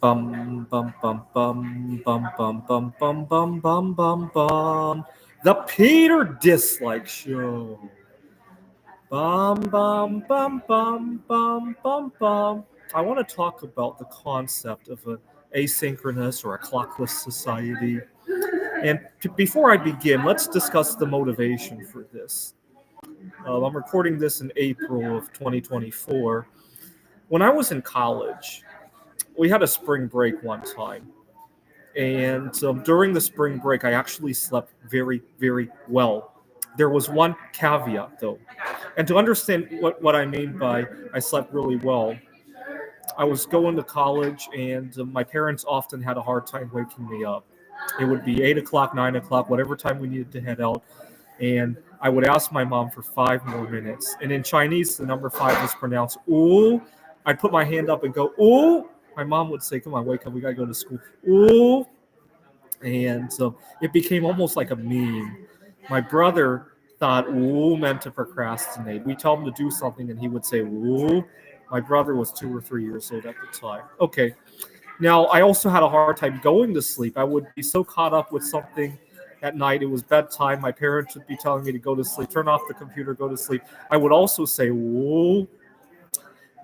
Bum bum bum bum bum bum bum bum bum bum bum bum. The Peter Dislike Show. Bum bum bum bum bum bum bum. I want to talk about the concept of an asynchronous or a clockless society. And before I begin, let's discuss the motivation for this. I'm recording this in April of 2024. When I was in college, we had a spring break one time. And during the spring break, I actually slept very, very well. There was one caveat, though. And to understand what I mean by I slept really well, I was going to college, and my parents often had a hard time waking me up. It would be 8 o'clock, 9 o'clock, whatever time we needed to head out. And I would ask my mom for 5 more minutes. And in Chinese, the number five was pronounced ooh. I'd put my hand up and go, ooh. My mom would say, come on, wake up, we gotta go to school. Ooh. And so it became almost like a meme. My brother thought ooh meant to procrastinate. We told him to do something and he would say ooh. My brother was 2 or 3 years old at the time. Okay. Now, I also had a hard time going to sleep. I would be so caught up with something at night. It was bedtime. My parents would be telling me to go to sleep, turn off the computer, go to sleep. I would also say, whoa.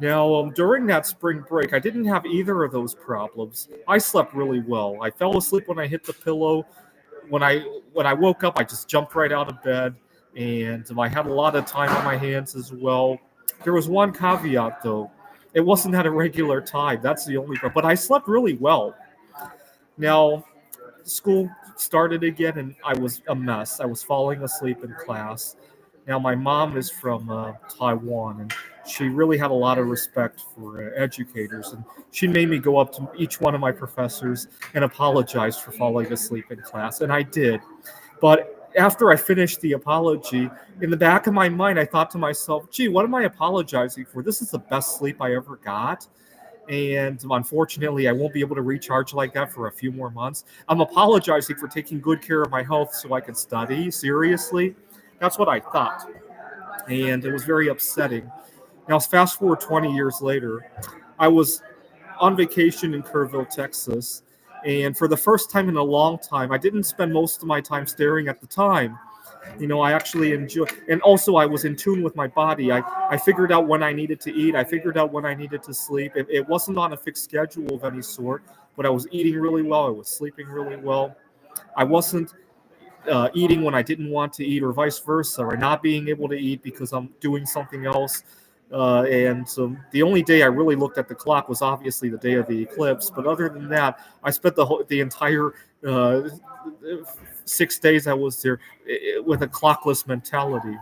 Now, during that spring break, I didn't have either of those problems. I slept really well. I fell asleep when I hit the pillow. When I woke up, I just jumped right out of bed, and I had a lot of time on my hands as well. There was one caveat though. It wasn't at a regular time. That's the only part. But I slept really well. Now, school started again, and I was a mess. I was falling asleep in class. Now, my mom is from Taiwan, and she really had a lot of respect for educators. And she made me go up to each one of my professors and apologize for falling asleep in class. And I did. But after I finished the apology, in the back of my mind, I thought to myself, gee, what am I apologizing for? This is the best sleep I ever got. And unfortunately, I won't be able to recharge like that for a few more months. I'm apologizing for taking good care of my health so I can study. Seriously? That's what I thought. And it was very upsetting. Now, fast forward 20 years later, I was on vacation in Kerrville, Texas. And for the first time in a long time, I didn't spend most of my time staring at the time. I actually enjoy, and also I was in tune with my body. I figured out when I needed to eat. I figured out when I needed to sleep. It wasn't on a fixed schedule of any sort, but I was eating really well. I was sleeping really well. I wasn't eating when I didn't want to eat, or vice versa, or not being able to eat because I'm doing something else. And the only day I really looked at the clock was obviously the day of the eclipse. But other than that, I spent the entire 6 days I was there with a clockless mentality.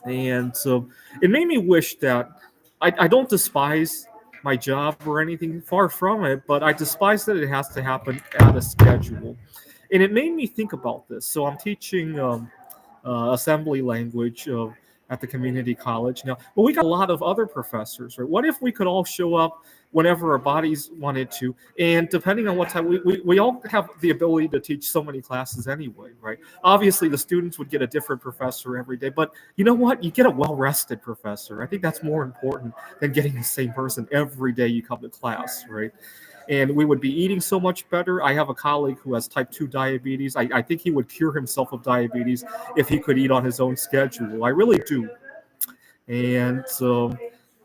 And so it made me wish that I don't despise my job or anything, far from it, but I despise that it has to happen at a schedule. And it made me think about this. So I'm teaching assembly language at the community college now. But we got a lot of other professors, right? What if we could all show up whenever our bodies wanted to? And depending on what time, we all have the ability to teach so many classes anyway, right? Obviously, the students would get a different professor every day, but you know what? You get a well rested professor. I think that's more important than getting the same person every day you come to class, right? And we would be eating so much better. I have a colleague who has type 2 diabetes. I think he would cure himself of diabetes if he could eat on his own schedule. I really do. And so,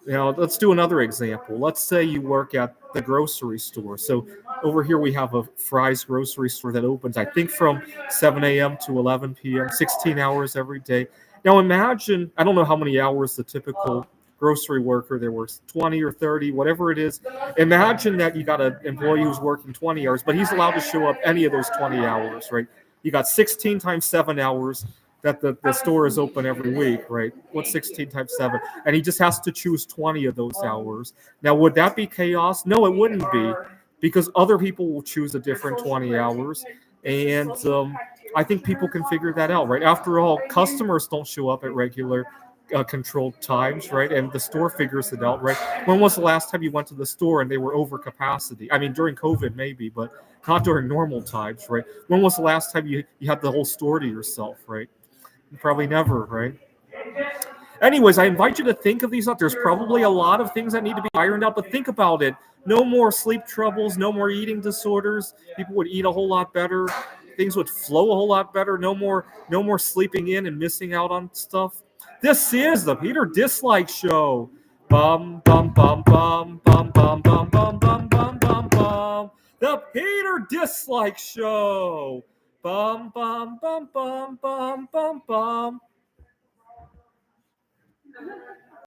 let's do another example. Let's say you work at the grocery store. So over here we have a Fry's grocery store that opens, I think, from 7 a.m. to 11 p.m., 16 hours every day. Now imagine, I don't know how many hours the typical grocery worker, there were 20 or 30, whatever it is. Imagine that you got an employee who's working 20 hours, but he's allowed to show up any of those 20 hours, right? You got 16 times 7 hours that the store is open every week, right? What's 16 times 7? And he just has to choose 20 of those hours. Now, would that be chaos? No, it wouldn't be, because other people will choose a different 20 hours. And I think people can figure that out, right? After all, customers don't show up at regular controlled times, right? And the store figures it out, right? When was the last time you went to the store and they were over capacity? I mean, during COVID maybe, but not during normal times, right? When was the last time you had the whole store to yourself, right? Probably never, right? Anyways, I invite you to think of these out. There's probably a lot of things that need to be ironed out, but think about it. No more sleep troubles, no more eating disorders. People would eat a whole lot better. Things would flow a whole lot better. No more sleeping in and missing out on stuff. This is the Peter Dislike Show. Bum bum bum bum bum bum bum bum bum bum bum bum. The Peter Dislike Show. Bum bum bum bum bum bum bum.